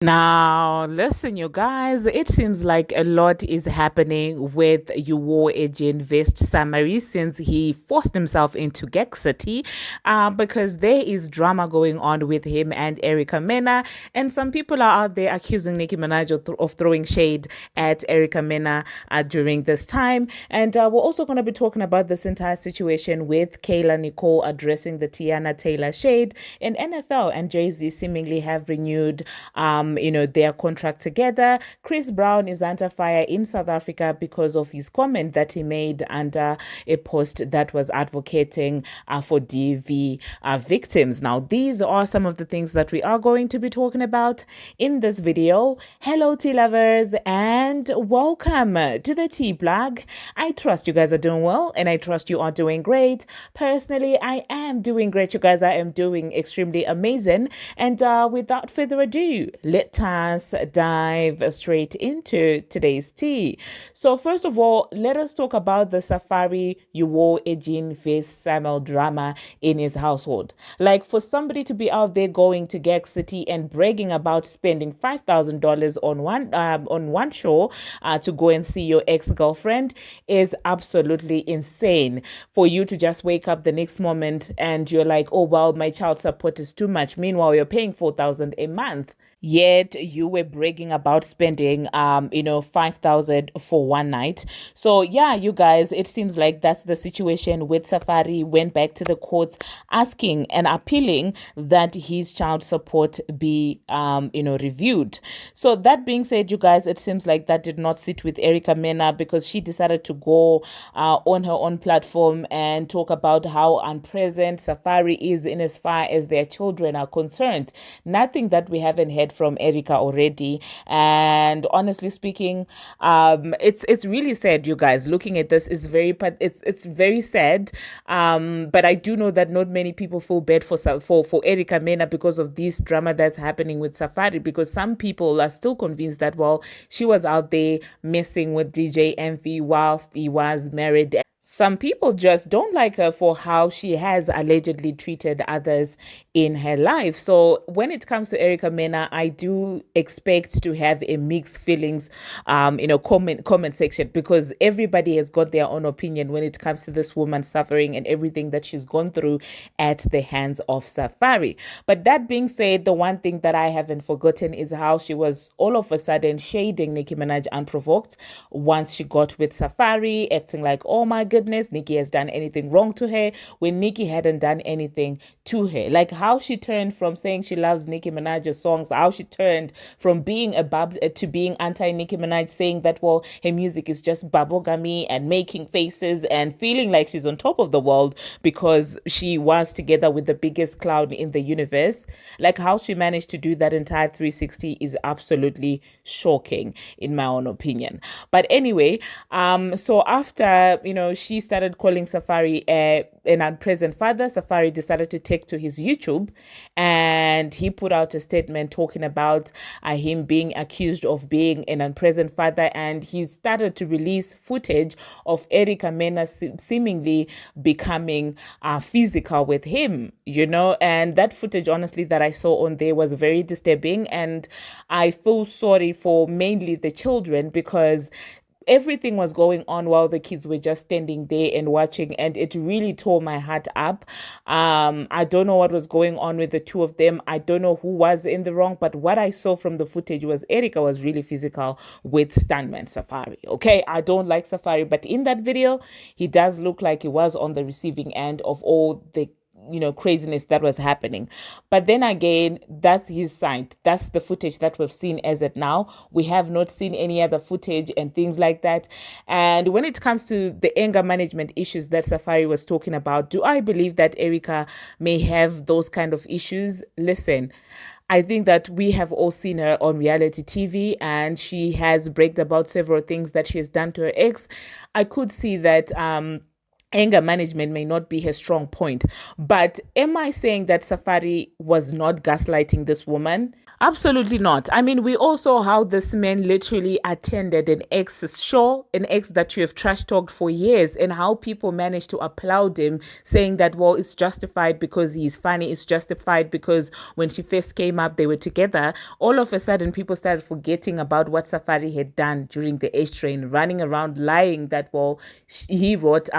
Now, listen, you guys, it seems like a lot is happening with Uwo Ejinvest Safaree since he forced himself into Gek City because there is drama going on with him and Erica Mena. And some people are out there accusing Nicki Minaj of throwing shade at Erica Mena during this time. And we're also going to be talking about this entire situation with Kayla Nicole addressing the Teyana Taylor shade, and NFL and Jay-Z seemingly have renewed their contract together. Chris Brown is under fire in South Africa because of his comment that he made under a post that was advocating for DV victims. Now, these are some of the things that we are going to be talking about in this video. Hello, tea lovers, and welcome to the Tea Blog. I trust you guys are doing well, and I trust you are doing great. Personally, I am doing great, you guys. I am doing extremely amazing. And without further ado, let us dive straight into today's tea. So first of all, let us talk about the Safaree Uwo Ejinvest Samuel drama in his household. Like, for somebody to be out there going to Gek City and bragging about spending $5,000 on one show to go and see your ex-girlfriend is absolutely insane. For you to just wake up the next moment and you're like, oh well, my child support is too much. Meanwhile, you're paying $4,000 a month. Yet you were bragging about spending 5,000 for one night. So yeah, you guys, it seems like that's the situation with Safaree. Went back to the courts asking and appealing that his child support be reviewed. So that being said, you guys, it seems like that did not sit with Erica Mena, because she decided to go on her own platform and talk about how unpresent Safaree is in as far as their children are concerned. Nothing that we haven't heard from Erica already. And honestly speaking, it's really sad, you guys. Looking at this is it's very sad. But I do know that not many people feel bad for Erica Mena because of this drama that's happening with Safaree, because some people are still convinced that, well, she was out there messing with DJ Anywh whilst he was married. Some people just don't like her for how she has allegedly treated others in her life. So when it comes to Erica Mena, I do expect to have a mixed feelings, comment section, because everybody has got their own opinion when it comes to this woman suffering and everything that she's gone through at the hands of Safaree. But that being said, the one thing that I haven't forgotten is how she was all of a sudden shading Nicki Minaj unprovoked once she got with Safaree, acting like, oh my goodness, Nicki has done anything wrong to her, when Nicki hadn't done anything to her. Like how she turned from saying she loves Nicki Minaj's songs, how she turned from being a to being anti Nicki Minaj, saying that, well, her music is just bubblegummy and making faces and feeling like she's on top of the world because she was together with the biggest clown in the universe. Like how she managed to do that entire 360 is absolutely shocking in my own opinion. But anyway, so after, she started calling Safaree an unpresent father, Safaree decided to take to his YouTube and he put out a statement talking about him being accused of being an unpresent father, and he started to release footage of Erica Mena seemingly becoming physical with him, and that footage, honestly, that I saw on there was very disturbing, and I feel sorry for mainly the children, because everything was going on while the kids were just standing there and watching, and it really tore my heart up. I don't know what was going on with the two of them. I don't know who was in the wrong, but what I saw from the footage was Erica was really physical with stuntman Safaree. Okay, I don't like Safaree, but in that video he does look like he was on the receiving end of all the craziness that was happening. But then again, that's his side. That's the footage that we've seen as it now. We have not seen any other footage and things like that. And when it comes to the anger management issues that Safaree was talking about, do I believe that Erica may have those kind of issues? Listen, I think that we have all seen her on reality TV, and she has bragged about several things that she has done to her ex. I could see that anger management may not be her strong point. But am I saying that Safaree was not gaslighting this woman? Absolutely not. I mean, we all saw how this man literally attended an ex's show, an ex that you have trash talked for years, and how people managed to applaud him, saying that, well, it's justified because he's funny, it's justified because when she first came up, they were together. All of a sudden, people started forgetting about what Safaree had done during the H train, running around lying that, well, he wrote,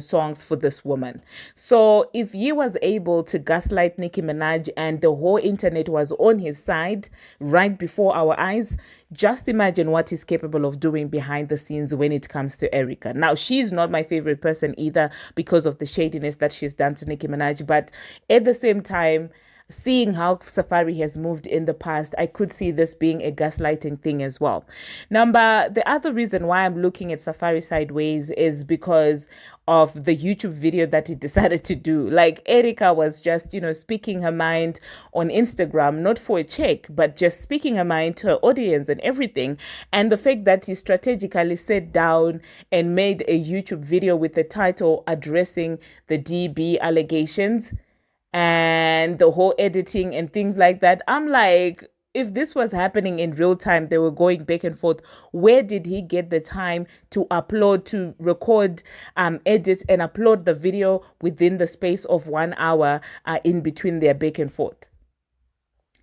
songs for this woman. So if he was able to gaslight Nicki Minaj and the whole internet was on his side right before our eyes, just imagine what he's capable of doing behind the scenes when it comes to Erica. Now, she's not my favorite person either because of the shadiness that she's done to Nicki Minaj, but at the same time, seeing how Safaree has moved in the past, I could see this being a gaslighting thing as well. The other reason why I'm looking at Safaree sideways is because of the YouTube video that he decided to do. Like, Erica was just, speaking her mind on Instagram, not for a check, but just speaking her mind to her audience and everything. And the fact that he strategically sat down and made a YouTube video with the title addressing the DB allegations and the whole editing and things like that. I'm like, if this was happening in real time, they were going back and forth, where did he get the time to upload, to record, edit and upload the video within the space of 1 hour in between their back and forth?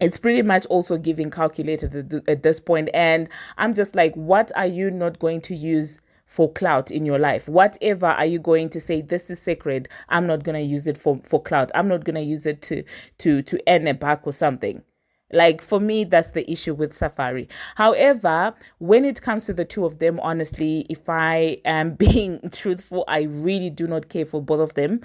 It's pretty much also giving calculated at this point. And I'm just like, what are you not going to use for clout in your life? Whatever are you going to say, this is sacred, I'm not going to use it for clout, I'm not going to use it to earn a buck or something? Like, for me, that's the issue with Safaree. However, when it comes to the two of them, honestly, if I am being truthful, I really do not care for both of them.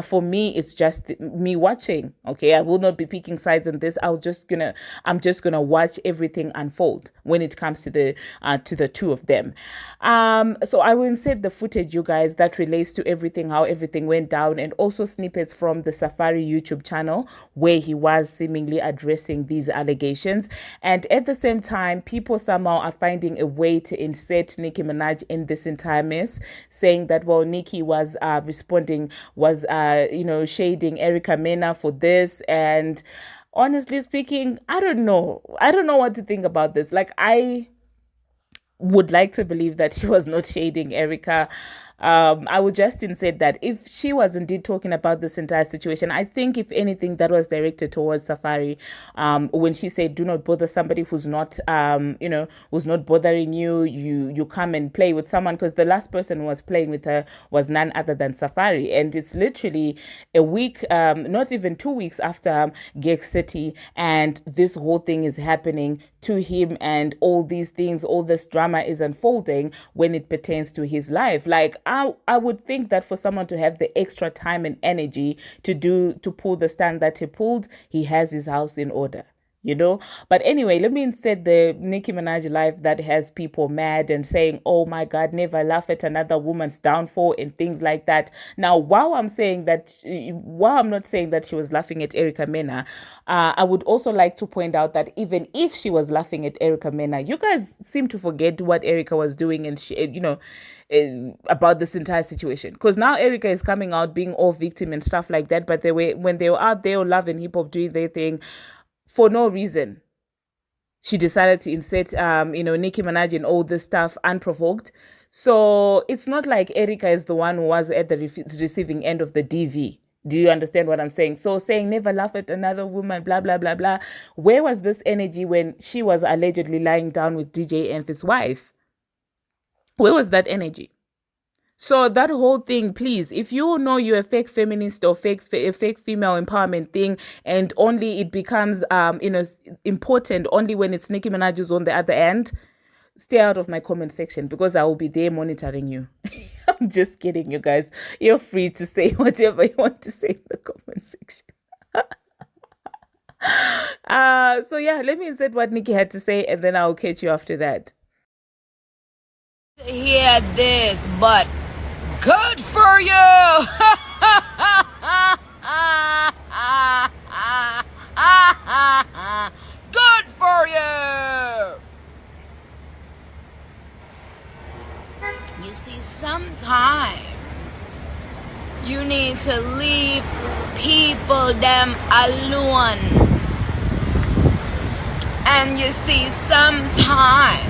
For me, it's just me watching. Okay, I will not be picking sides in this. I'm just gonna watch everything unfold when it comes to the two of them. So I will insert the footage, you guys, that relates to everything, how everything went down, and also snippets from the Safaree YouTube channel where he was seemingly addressing these allegations. And at the same time, people somehow are finding a way to insert Nicki Minaj in this entire mess, saying that, well, Nicki was shading Erica Mena for this. And honestly speaking, I don't know what to think about this. Like, I would like to believe that she was not shading Erica. I would just insist that if she was indeed talking about this entire situation, I think if anything that was directed towards Safaree, when she said, do not bother somebody who's not, who's not bothering you, you come and play with someone, because the last person who was playing with her was none other than Safaree. And it's literally a week, not even 2 weeks after Gig City, and this whole thing is happening to him, and all these things, all this drama is unfolding when it pertains to his life. Like, I would think that for someone to have the extra time and energy to pull the stand that he pulled, he has his house in order. But anyway, let me insert the Nicki Minaj live that has people mad and saying, oh my God, never laugh at another woman's downfall and things like that. Now, while I'm not saying that she was laughing at Erica Mena, I would also like to point out that even if she was laughing at Erica Mena, you guys seem to forget what Erica was doing and about this entire situation. Because now Erica is coming out being all victim and stuff like that, but when they were out there love and hip hop doing their thing, for no reason, she decided to insert, Nicki Minaj and all this stuff unprovoked. So it's not like Erica is the one who was at the receiving end of the DV. Do you understand what I'm saying? So saying never laugh at another woman, blah, blah, blah, blah. Where was this energy when she was allegedly lying down with DJ Anth's wife? Where was that energy? So that whole thing, please, if you know you're a fake feminist or fake female empowerment thing, and only it becomes important only when it's Nicki Minaj who's on the other end, stay out of my comment section, because I will be there monitoring you. I'm just kidding, you guys. You're free to say whatever you want to say in the comment section. So yeah, let me insert what Nicki had to say, and then I'll catch you after that. Hear this, but good for you. Good for you. You see, sometimes you need to leave people them alone. And you see, sometimes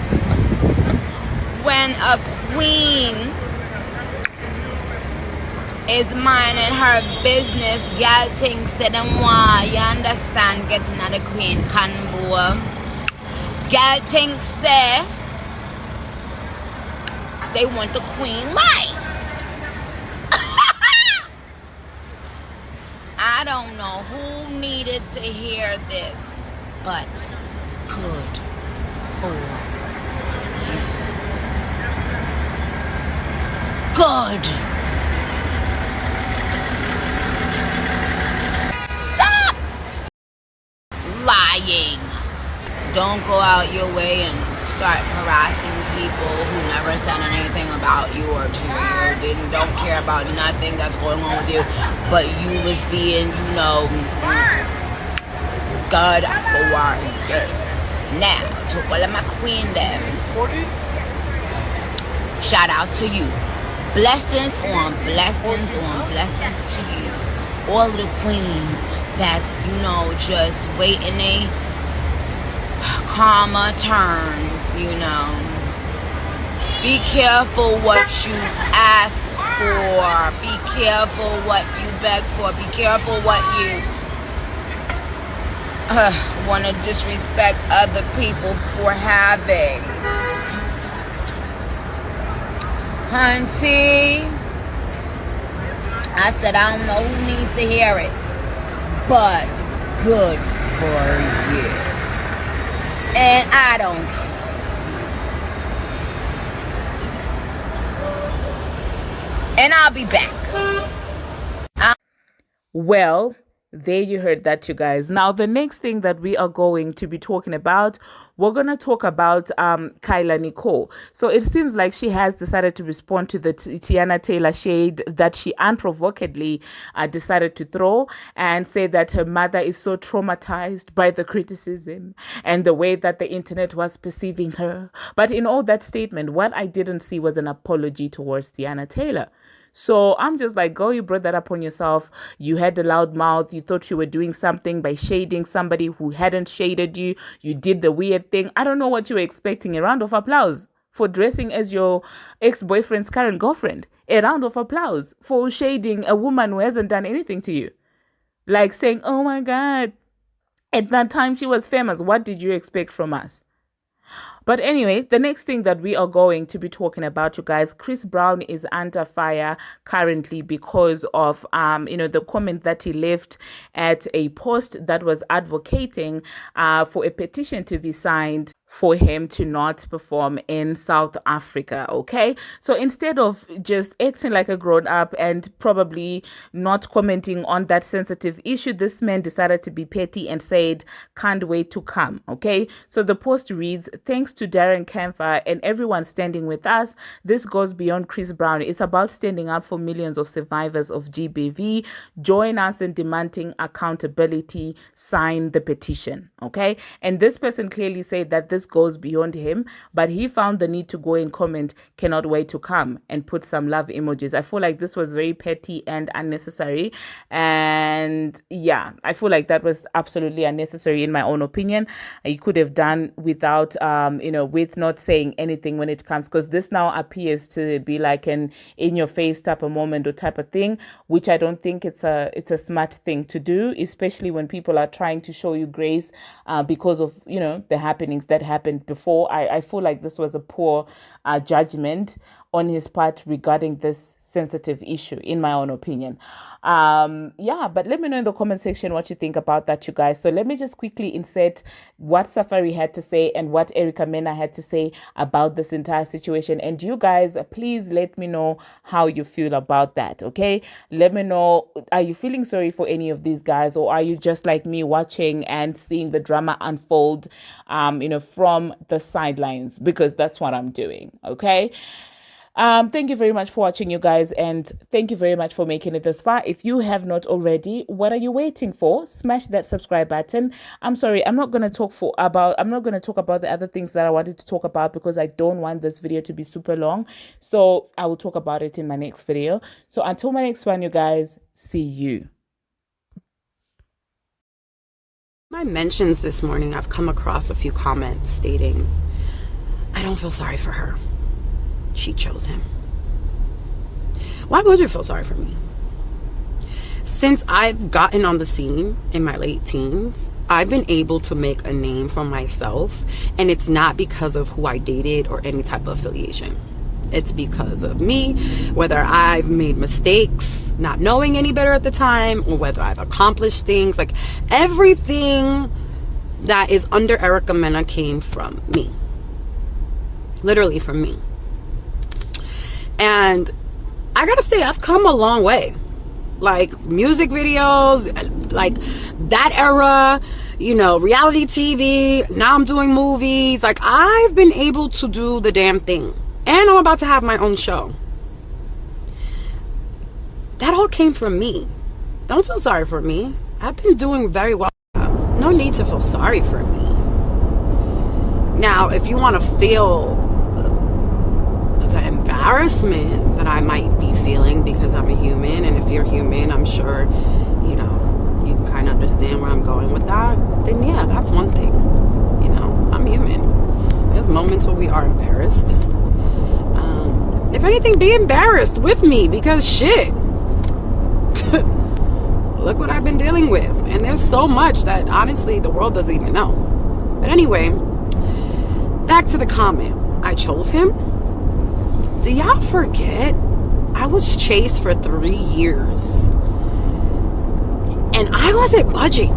when a queen is minding her business, y'all thinks that them why, you understand, getting at the queen convo. Y'all thinks say they want the queen life. I don't know who needed to hear this, but good for you. Good. Stop lying. Don't go out your way and start harassing people who never said anything about you or to you. Don't care about nothing that's going on with you, but you was being, good for you. Now, to all of my queen them, shout out to you. Blessings on blessings on blessings to you. All of the queens that's, just waiting a karma turn, Be careful what you ask for. Be careful what you beg for. Be careful what you want to disrespect other people for having. Hunty, I said I don't know who needs to hear it, but good for you. And I don't care. And I'll be back. Well, there you heard that, you guys. Now, the next thing that we are going to be talking about, we're going to talk about Kayla Nicole. So it seems like she has decided to respond to the Teyana Taylor shade that she unprovokedly decided to throw, and say that her mother is so traumatized by the criticism and the way that the internet was perceiving her. But in all that statement, what I didn't see was an apology towards Teyana Taylor. So I'm just like, girl, you brought that up on yourself. You had a loud mouth. You thought you were doing something by shading somebody who hadn't shaded you. You did the weird thing. I don't know what you were expecting. A round of applause for dressing as your ex-boyfriend's current girlfriend. A round of applause for shading a woman who hasn't done anything to you. Like saying, oh my God, at that time she was famous. What did you expect from us? But anyway, the next thing that we are going to be talking about, you guys, Chris Brown is under fire currently because of, the comment that he left at a post that was advocating for a petition to be signed for him to not perform in South Africa, okay? So instead of just acting like a grown-up and probably not commenting on that sensitive issue, this man decided to be petty and said, can't wait to come, okay? So the post reads, thanks to Darren Camphor and everyone standing with us. This goes beyond Chris Brown. It's about standing up for millions of survivors of GBV. Join us in demanding accountability. Sign the petition, okay? And this person clearly said that this goes beyond him, but he found the need to go and comment, cannot wait to come, and put some love emojis. I feel like this was very petty and unnecessary. And yeah, I feel like that was absolutely unnecessary in my own opinion. He could have done without, with not saying anything when it comes, because this now appears to be like an in-your-face type of moment or type of thing, which I don't think it's a smart thing to do, especially when people are trying to show you grace because of, the happenings that happened before. I feel like this was a poor judgment on his part regarding this sensitive issue, in my own opinion. But let me know in the comment section what you think about that, you guys. So let me just quickly insert what Safaree had to say and what Mena had to say about this entire situation. And you guys, please let me know how you feel about that, okay? Let me know, are you feeling sorry for any of these guys, or are you just like me watching and seeing the drama unfold, from the sidelines? Because that's what I'm doing, okay? Thank you very much for watching, you guys, and thank you very much for making it this far. If you have not already, what are you waiting for? Smash that subscribe button. I'm sorry, I'm not going to talk about the other things that I wanted to talk about because I don't want this video to be super long. So I will talk about it in my next video. So until my next one, you guys, see you. My mentions this morning, I've come across a few comments stating, I don't feel sorry for her. She chose him. Why would you feel sorry for me? Since I've gotten on the scene in my late teens, I've been able to make a name for myself, and it's not because of who I dated or any type of affiliation. It's because of me, whether I've made mistakes, not knowing any better at the time, or whether I've accomplished things. Like, everything that is under Erica Mena came from me. Literally from me. And I gotta say, I've come a long way. Like, music videos, like that era, you know, reality TV, now I'm doing movies. Like, I've been able to do the damn thing. And I'm about to have my own show. That all came from me. Don't feel sorry for me. I've been doing very well. No need to feel sorry for me. Now, if you want to feel the embarrassment that I might be feeling because I'm a human, and if you're human, I'm sure, you know, you can kind of understand where I'm going with that, then yeah, that's one thing. You know, I'm human. There's moments where we are embarrassed. If anything, be embarrassed with me, because shit. Look what I've been dealing with. And there's so much that honestly the world doesn't even know. But anyway, back to the comment. I chose him. Do y'all forget? I was chased for 3 years. And I wasn't budging.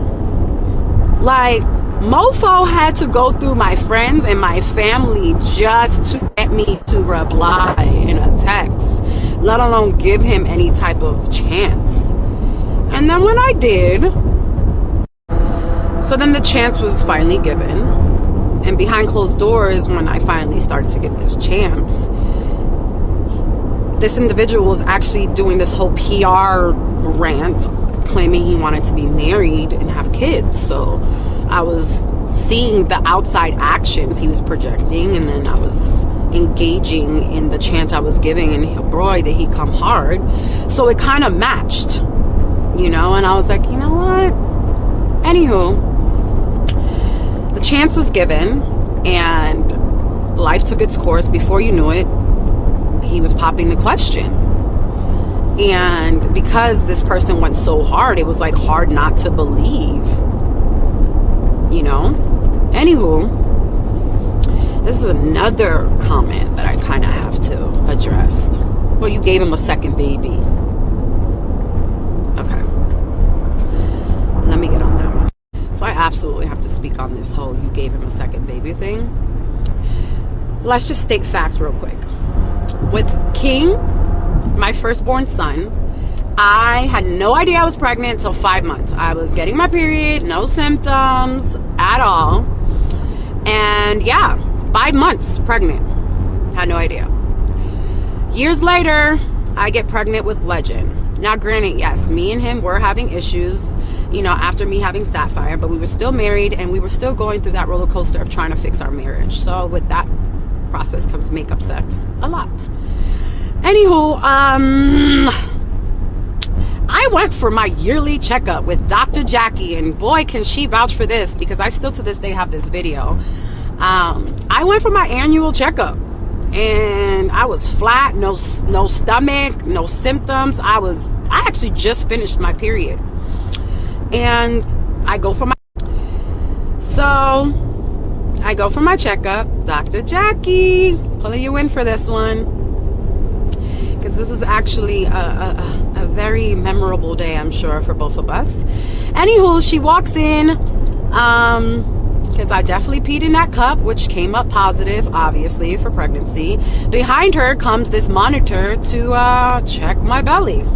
Like, mofo had to go through my friends and my family just to get me to reply in a text, let alone give him any type of chance. And then when I did, so then the chance was finally given. And behind closed doors, when I finally started to get this chance, this individual was actually doing this whole PR rant, claiming he wanted to be married and have kids. So I was seeing the outside actions he was projecting, and then I was engaging in the chance I was giving, and boy, did he come hard. So it kind of matched, you know, and I was like, you know what? Anywho, the chance was given, and life took its course. Before you knew it, he was popping the question. And because this person went so hard, it was like hard not to believe. You know? Anywho, this is another comment that I kind of have to address. Well, you gave him a second baby. Okay. Let me get on that one. So I absolutely have to speak on this whole you gave him a second baby thing. Let's just state facts real quick. With King, my firstborn son, I had no idea I was pregnant until 5 months. I was getting my period, no symptoms at all. And yeah, 5 months pregnant. Had no idea. Years later, I get pregnant with Legend. Now, granted, yes, me and him were having issues, you know, after me having Safaree, but we were still married, and we were still going through that roller coaster of trying to fix our marriage. So with that process comes makeup sex a lot. Anywho, I went for my yearly checkup with Dr. Jackie, and boy, can she vouch for this, because I still to this day have this video. I went for my annual checkup, and I was flat, no stomach, no symptoms. I actually just finished my period, and I go for my checkup. Dr. Jackie, pulling you in for this one, because this was actually a very memorable day, I'm sure, for both of us. Anywho, she walks in, because I definitely peed in that cup, which came up positive, obviously, for pregnancy. Behind her comes this monitor to check my belly.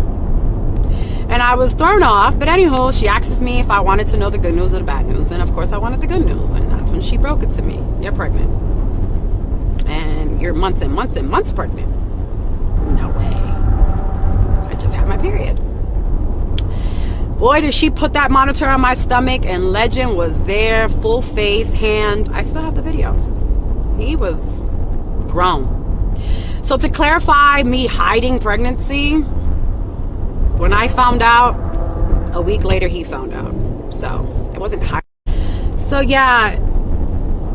And I was thrown off, but anywho, she asks me if I wanted to know the good news or the bad news. And of course I wanted the good news, and that's when she broke it to me. You're pregnant. And you're months and months and months pregnant. No way. I just had my period. Boy, did she put that monitor on my stomach, and Legend was there, full face, hand. I still have the video. He was grown. So to clarify me hiding pregnancy, when I found out, a week later he found out. So it wasn't hiding. So yeah,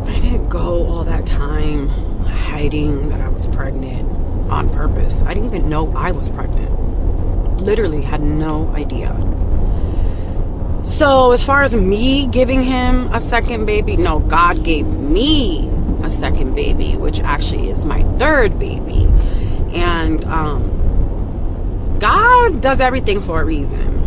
I didn't go all that time hiding that I was pregnant on purpose. I didn't even know I was pregnant. Literally had no idea. So as far as me giving him a second baby, no, God gave me a second baby, which actually is my third baby. And God does everything for a reason.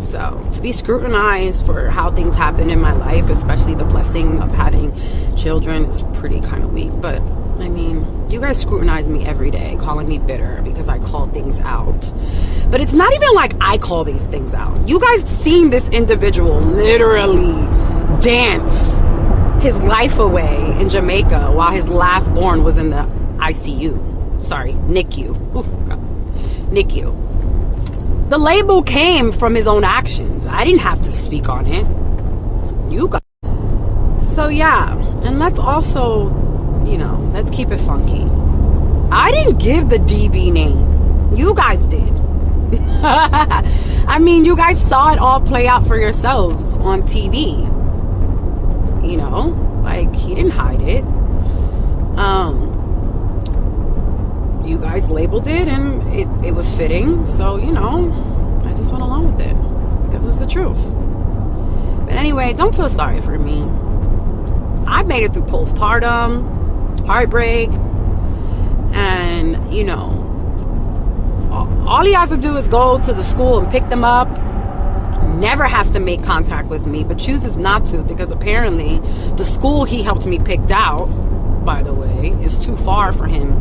So to be scrutinized for how things happen in my life, especially the blessing of having children, is pretty kind of weak. But I mean, you guys scrutinize me every day, calling me bitter because I call things out. But it's not even like I call these things out. You guys seen this individual literally dance his life away in Jamaica while his last born was in the ICU. Sorry, NICU. Ooh, God. NICU. The label came from his own actions. I didn't have to speak on it. You got. So yeah, and let's also, you know, let's keep it funky. I didn't give the DB name. You guys did. I mean, you guys saw it all play out for yourselves on TV. You know, like, he didn't hide it. You guys labeled it and it was fitting. So, you know, I just went along with it because it's the truth. But anyway, don't feel sorry for me. I made it through postpartum, heartbreak, and, you know, all he has to do is go to the school and pick them up. Never has to make contact with me, but chooses not to because apparently the school he helped me pick out, by the way, is too far for him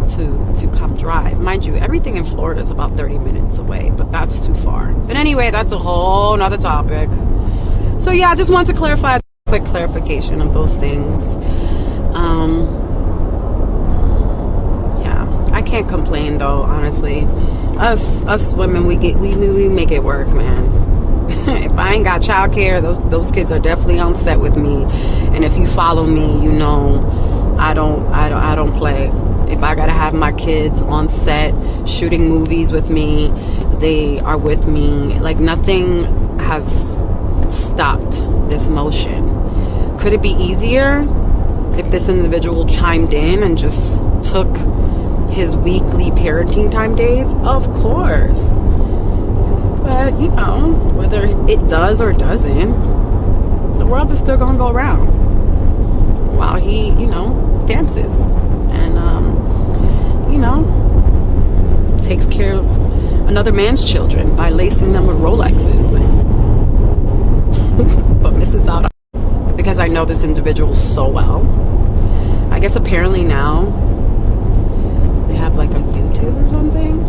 to come drive. Mind you, everything in Florida is about 30 minutes away, but that's too far. But anyway, that's a whole nother topic. So yeah, I just want to clarify, quick clarification of those things. Yeah, I can't complain though, honestly. Us women, we make it work, man. If I ain't got childcare, those kids are definitely on set with me. And if you follow me, you know I don't play. If I gotta have my kids on set shooting movies with me, they are with me. Like, nothing has stopped this motion. Could it be easier if this individual chimed in and just took his weekly parenting time days? Of course. But, you know, whether it does or doesn't, the world is still gonna go around while he, you know, dances and, you know, takes care of another man's children by lacing them with Rolexes. But misses out on, because I know this individual so well. I guess apparently now they have like a YouTube or something.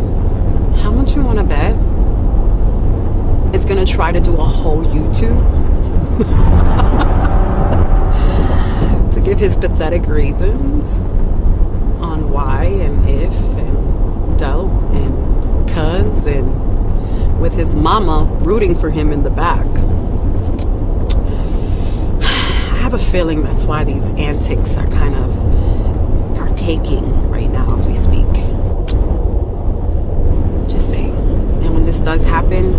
How much you want to bet it's gonna try to do a whole YouTube to give his pathetic reasons on why and if and don't and cuz, and with his mama rooting for him in the back. I have a feeling that's why these antics are kind of partaking right now as we speak. Just saying. And when this does happen,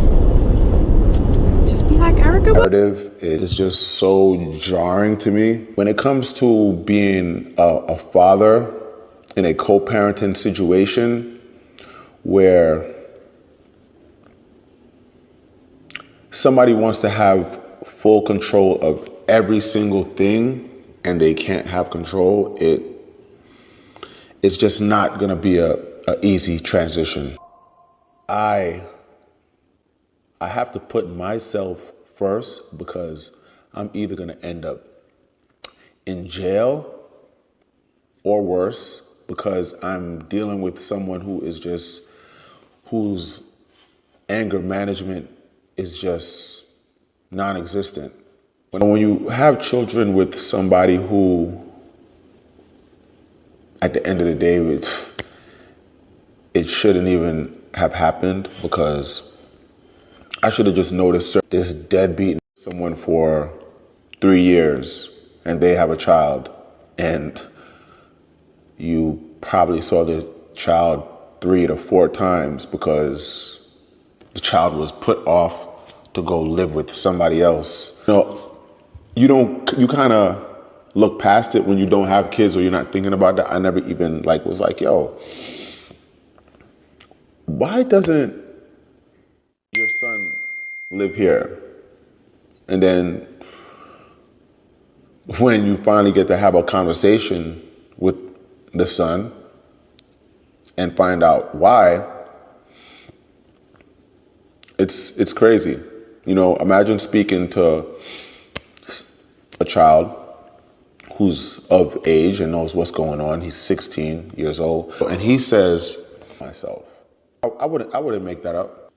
just be like Erica. Narrative is just so jarring to me. When it comes to being a father in a co-parenting situation where somebody wants to have full control of every single thing and they can't have control, it's just not gonna be a easy transition. I have to put myself first because I'm either gonna end up in jail or worse, because I'm dealing with someone whose anger management is just non-existent. When you have children with somebody who, at the end of the day, it shouldn't even have happened, because I should have just noticed this deadbeat someone for 3 years and they have a child, and you probably saw the child 3 to 4 times because the child was put off to go live with somebody else. You know, you kind of look past it when you don't have kids or you're not thinking about that. I never even was like, yo, why doesn't your son live here? And then when you finally get to have a conversation with the son and find out why, it's crazy. Imagine speaking to a child who's of age and knows what's going on. He's 16 years old, and he says, "Myself." I wouldn't make that up.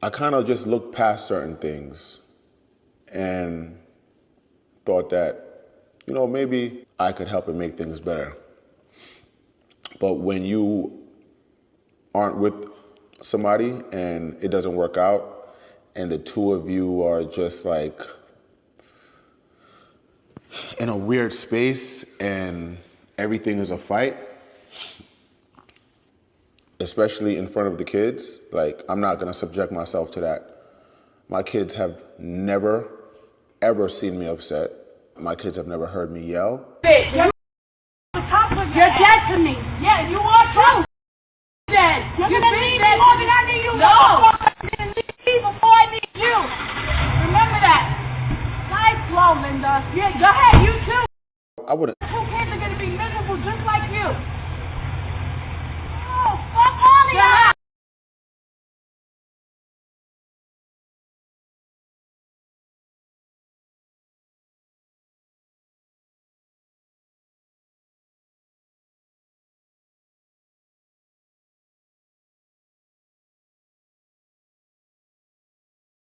I kind of just looked past certain things and thought that, maybe I could help and make things better. But when you aren't with somebody and it doesn't work out, and the two of you are just in a weird space and everything is a fight, especially in front of the kids, I'm not gonna subject myself to that. My kids have never, ever seen me upset. My kids have never heard me yell. You're dead to me. Yeah, you are too. Dead. You're gonna leave me more than I need you. No. You're gonna leave me before I need you. Remember that. Nice flow, Linda. Yeah, go ahead, you too. I wouldn't.